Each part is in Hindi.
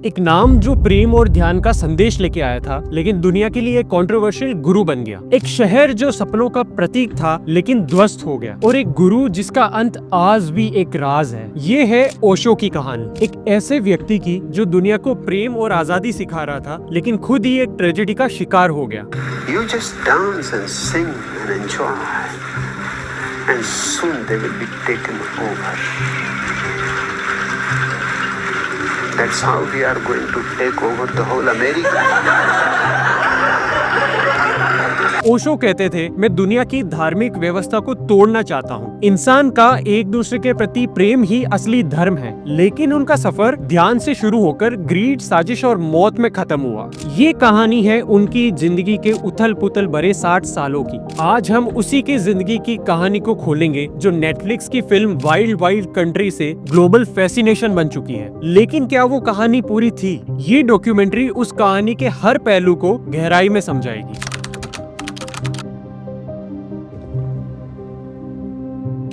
एक नाम जो प्रेम और ध्यान का संदेश लेके आया था, लेकिन दुनिया के लिए एक कंट्रोवर्शियल गुरु बन गया। एक शहर जो सपनों का प्रतीक था, लेकिन ध्वस्त हो गया। और एक गुरु जिसका अंत आज भी एक राज है। ये है ओशो की कहानी, एक ऐसे व्यक्ति की जो दुनिया को प्रेम और आजादी सिखा रहा था, लेकिन खुद ही एक ट्रेजेडी का शिकार हो गया। You just dance and sing and enjoy, and soon they will be taken over. That's how we are going to take over the whole America. Osho कहते थे, मैं दुनिया की धार्मिक व्यवस्था को तोड़ना चाहता हूँ। इंसान का एक दूसरे के प्रति प्रेम ही असली धर्म है। लेकिन उनका सफर ध्यान से शुरू होकर ग्रीड, साजिश और मौत में खत्म हुआ। ये कहानी है उनकी जिंदगी के उथल पुथल भरे 60 सालों की। आज हम उसी की जिंदगी की कहानी को खोलेंगे, जो नेटफ्लिक्स की फिल्म वाइल्ड वाइल्ड कंट्री से ग्लोबल फैसिनेशन बन चुकी है। लेकिन क्या वो कहानी पूरी थी? ये डॉक्यूमेंट्री उस कहानी के हर पहलू को गहराई में समझाएगी।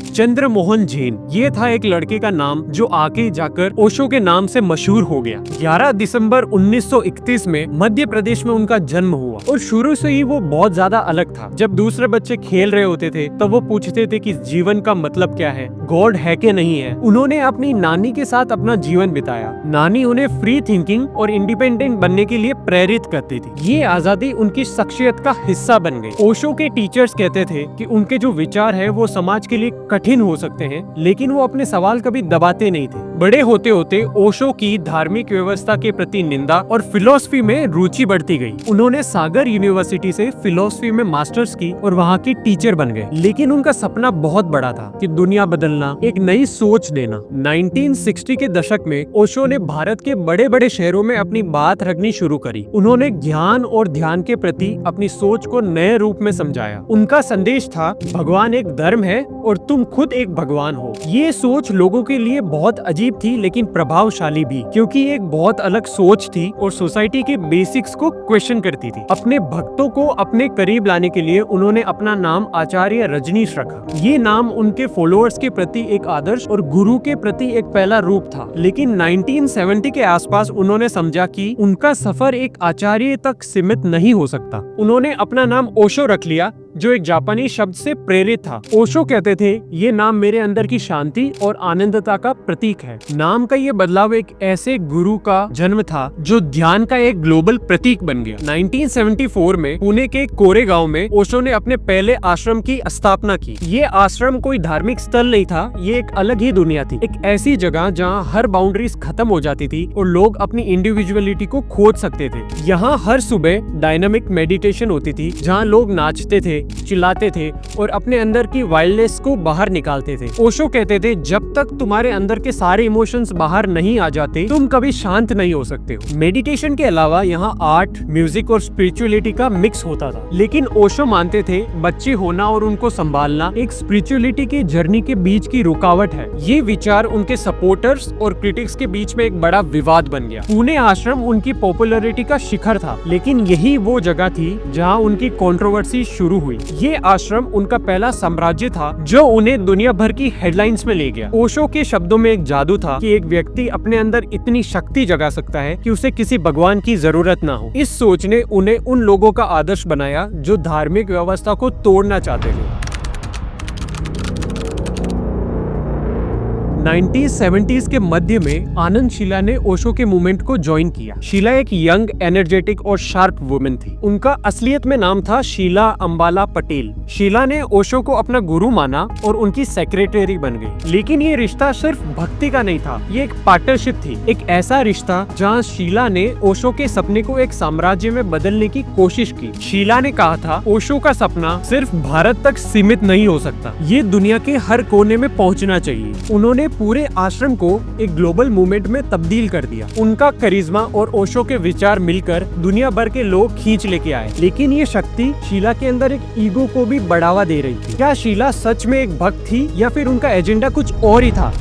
चंद्रमोहन जैन, ये था एक लड़के का नाम जो आगे जाकर ओशो के नाम से मशहूर हो गया। 11 दिसंबर 1931 में मध्य प्रदेश में उनका जन्म हुआ और शुरू से ही वो बहुत ज्यादा अलग था। जब दूसरे बच्चे खेल रहे होते थे तब वो पूछते थे कि जीवन का मतलब क्या है, गॉड है कि नहीं है। उन्होंने अपनी नानी के साथ अपना जीवन बिताया। नानी उन्हें फ्री थिंकिंग और इंडिपेंडेंट बनने के लिए प्रेरित करती थी। ये आजादी उनकी शख्सियत का हिस्सा बन गई। ओशो के टीचर्स कहते थे कि उनके जो विचार है वो समाज के लिए कठिन हो सकते हैं, लेकिन वो अपने सवाल कभी दबाते नहीं थे। बड़े होते होते ओशो की धार्मिक व्यवस्था के प्रति निंदा और फिलॉसफी में रुचि बढ़ती गई। उन्होंने सागर यूनिवर्सिटी से फिलॉसफी में मास्टर्स की और वहाँ की टीचर बन गए। लेकिन उनका सपना बहुत बड़ा था कि दुनिया बदलना, एक नई सोच देना। 1960 के दशक में ओशो ने भारत के बड़े बड़े शहरों में अपनी बात रखनी शुरू करी। उन्होंने ज्ञान और ध्यान के प्रति अपनी सोच को नए रूप में समझाया। उनका संदेश था, भगवान एक धर्म है और तुम खुद एक भगवान हो। ये सोच लोगों के लिए बहुत अजीब थी, लेकिन प्रभावशाली भी, क्योंकि एक बहुत अलग सोच थी और सोसाइटी के बेसिक्स को क्वेश्चन करती थी। अपने भक्तों को अपने करीब लाने के लिए उन्होंने अपना नाम आचार्य रजनीश रखा। ये नाम उनके फॉलोअर्स के प्रति एक आदर्श और गुरु के प्रति एक पहला रूप था। लेकिन 1970 के आसपास उन्होंने समझा कि उनका सफर एक आचार्य तक सीमित नहीं हो सकता। उन्होंने अपना नाम ओशो रख लिया, जो एक जापानी शब्द से प्रेरित था। ओशो कहते थे, ये नाम मेरे अंदर की शांति और आनंदता का प्रतीक है। नाम का ये बदलाव एक ऐसे गुरु का जन्म था जो ध्यान का एक ग्लोबल प्रतीक बन गया। 1974 में पुणे के कोरेगांव में ओशो ने अपने पहले आश्रम की स्थापना की। ये आश्रम कोई धार्मिक स्थल नहीं था, ये एक अलग ही दुनिया थी। एक ऐसी जगह जहाँ हर बाउंड्रीज खत्म हो जाती थी और लोग अपनी इंडिविजुअलिटी को खोज सकते थे। यहाँ हर सुबह डायनामिक मेडिटेशन होती थी, जहाँ लोग नाचते थे, चिल्लाते थे और अपने अंदर की वाइल्डनेस को बाहर निकालते थे। ओशो कहते थे, जब तक तुम्हारे अंदर के सारे इमोशंस बाहर नहीं आ जाते, तुम कभी शांत नहीं हो सकते हो। मेडिटेशन के अलावा यहाँ आर्ट, म्यूजिक और स्पिरिचुअलिटी का मिक्स होता था। लेकिन ओशो मानते थे, बच्चे होना और उनको संभालना एक स्पिरिचुअलिटी की जर्नी के बीच की रुकावट है। ये विचार उनके सपोर्टर्स और क्रिटिक्स के बीच में एक बड़ा विवाद बन गया। पुणे आश्रम उनकी पॉपुलैरिटी का शिखर था, लेकिन यही वो जगह थी जहाँ उनकी कंट्रोवर्सी शुरू हुई। ये आश्रम उनका पहला साम्राज्य था जो उन्हें दुनिया भर की हेडलाइंस में ले गया। ओशो के शब्दों में एक जादू था कि एक व्यक्ति अपने अंदर इतनी शक्ति जगा सकता है कि उसे किसी भगवान की जरूरत ना हो। इस सोच ने उन्हें उन लोगों का आदर्श बनाया जो धार्मिक व्यवस्था को तोड़ना चाहते थे। 1970s के मध्य में आनंद शीला ने ओशो के मूवमेंट को ज्वाइन किया। शीला एक यंग, एनर्जेटिक और शार्प वुमेन थी। उनका असलियत में नाम था शीला अंबाला पटेल। शीला ने ओशो को अपना गुरु माना और उनकी सेक्रेटरी बन गई। लेकिन ये रिश्ता सिर्फ भक्ति का नहीं था, ये एक पार्टनरशिप थी। एक ऐसा रिश्ता जहाँ शीला ने ओशो के सपने को एक साम्राज्य में बदलने की कोशिश की। शीला ने कहा था, ओशो का सपना सिर्फ भारत तक सीमित नहीं हो सकता, ये दुनिया के हर कोने में पहुँचना चाहिए। उन्होंने पूरे आश्रम को एक ग्लोबल मूवमेंट में तब्दील कर दिया। उनका करिश्मा और ओशो के विचार मिलकर दुनिया भर के लोग खींच लेके आए। लेकिन ये शक्ति शीला के अंदर एक ईगो को भी बढ़ावा दे रही थी। क्या शीला सच में एक भक्त थी या फिर उनका एजेंडा कुछ और ही था?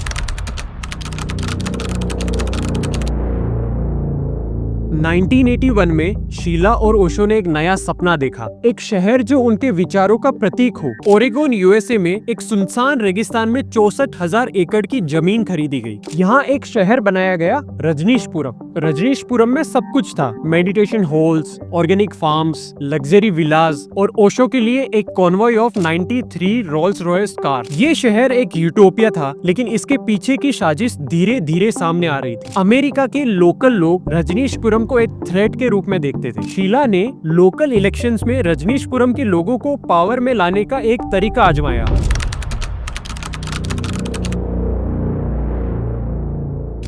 1981 में शीला और ओशो ने एक नया सपना देखा, एक शहर जो उनके विचारों का प्रतीक हो। ओरेगोन यूएसए में एक सुनसान रेगिस्तान में 64,000 एकड़ की जमीन खरीदी गई। यहाँ एक शहर बनाया गया, रजनीशपुरम। रजनीशपुरम में सब कुछ था, meditation halls, organic farms, luxury villas और ओशो के लिए एक convoy of 93 Rolls Royce car. ये शहर एक यूटोपिया था, लेकिन इसके पीछे की साजिश धीरे धीरे सामने आ रही थी। अमेरिका के लोकल लोग रजनीशपुरम को एक थ्रेट के रूप में देखते थे। शीला ने लोकल इलेक्शंस में रजनीशपुरम के लोगों को पावर में लाने का एक तरीका आजमाया।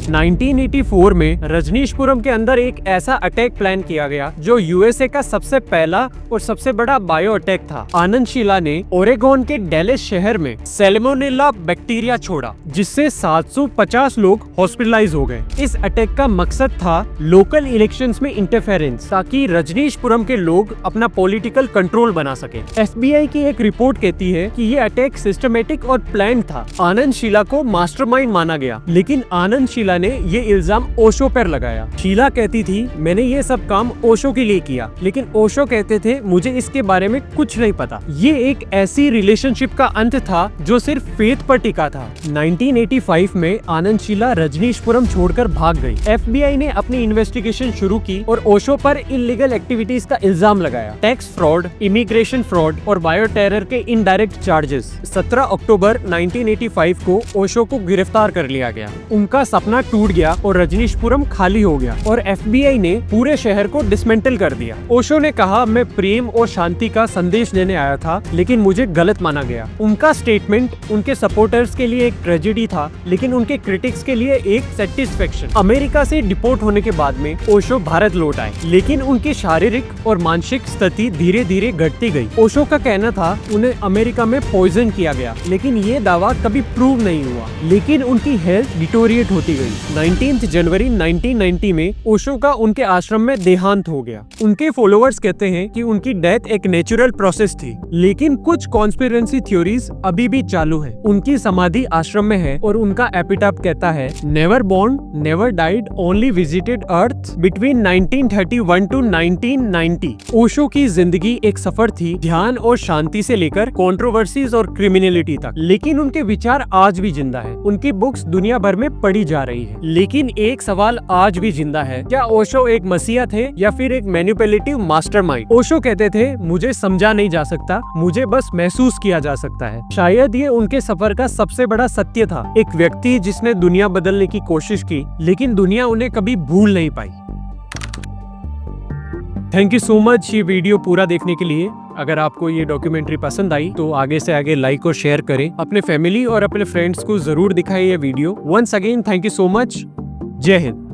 1984 में रजनीशपुरम के अंदर एक ऐसा अटैक प्लान किया गया जो यूएसए का सबसे पहला और सबसे बड़ा बायो अटैक था। आनंद शीला ने ओरेगोन के डेलिस शहर में सैल्मोनेला बैक्टीरिया छोड़ा, जिससे 750 लोग हॉस्पिटलाइज हो गए। इस अटैक का मकसद था लोकल इलेक्शंस में इंटरफेरेंस, ताकि रजनीशपुरम के लोग अपना पॉलिटिकल कंट्रोल बना सके। एफबीआई की एक रिपोर्ट कहती है कि ये अटैक सिस्टमेटिक और प्लान था। आनंद शीला को मास्टरमाइंड माना गया, लेकिन आनंद शीला ने ये इल्जाम ओशो पर लगाया। शीला कहती थी, मैंने ये सब काम ओशो के लिए किया, लेकिन ओशो कहते थे मुझे इसके बारे में कुछ नहीं पता। ये एक ऐसी रिलेशनशिप का अंत था जो सिर्फ फेथ पर टिका था। 1985 में आनंद शीला रजनीशपुरम छोड़कर भाग गई। एफबीआई ने अपनी इन्वेस्टिगेशन शुरू की और ओशो पर इलीगल एक्टिविटीज का इल्जाम लगाया, टैक्स फ्रॉड, इमिग्रेशन फ्रॉड और बायो टेरर के इनडायरेक्ट चार्जेस। 17 अक्टूबर 1985 को ओशो को गिरफ्तार कर लिया गया। उनका सपना टूट गया और रजनीशपुरम खाली हो गया और एफबीआई ने पूरे शहर को डिसमेंटल कर दिया। ओशो ने कहा, मैं प्रेम और शांति का संदेश देने आया था, लेकिन मुझे गलत माना गया। उनका स्टेटमेंट उनके सपोर्टर्स के लिए एक ट्रेजेडी था, लेकिन उनके क्रिटिक्स के लिए एक सेटिस्फेक्शन। अमेरिका से डिपोर्ट होने के बाद में ओशो भारत लौट आए, लेकिन उनकी शारीरिक और मानसिक स्थिति धीरे धीरे घटती गई। ओशो का कहना था उन्हें अमेरिका में पॉइजन किया गया, लेकिन ये दावा कभी प्रूव नहीं हुआ। लेकिन उनकी हेल्थ डिटोरिएट होती गई। 19 जनवरी 1990 में ओशो का उनके आश्रम में देहांत हो गया। उनके फॉलोअर्स कहते हैं कि उनकी डेथ एक नेचुरल प्रोसेस थी, लेकिन कुछ कॉन्स्पिरेसी थ्योरीज अभी भी चालू है। उनकी समाधि आश्रम में है और उनका एपिटाफ कहता है, never born, never died, only visited earth between 1931 to 1990। Osho की जिंदगी एक सफर थी, ध्यान और शांति से लेकर कंट्रोवर्सीज और क्रिमिनलिटी तक, लेकिन उनके विचार आज भी जिंदा है। उनकी बुक्स दुनिया भर में पढ़ी जा रही है। लेकिन एक सवाल आज भी जिंदा है, क्या ओशो एक मसीहा थे या फिर एक मैनिपुलेटिव मास्टरमाइंड? ओशो कहते थे, मुझे समझा नहीं जा सकता, मुझे बस महसूस किया जा सकता है। शायद ये उनके सफर का सबसे बड़ा सत्य था, एक व्यक्ति जिसने दुनिया बदलने की कोशिश की, लेकिन दुनिया उन्हें कभी भूल नहीं पाई। थैंक यू सो मच ये वीडियो पूरा देखने के लिए। अगर आपको ये डॉक्यूमेंट्री पसंद आई तो आगे से आगे लाइक और शेयर करें, अपने फैमिली और अपने फ्रेंड्स को जरूर दिखाएं ये video. Once again thank you so much. जय हिंद।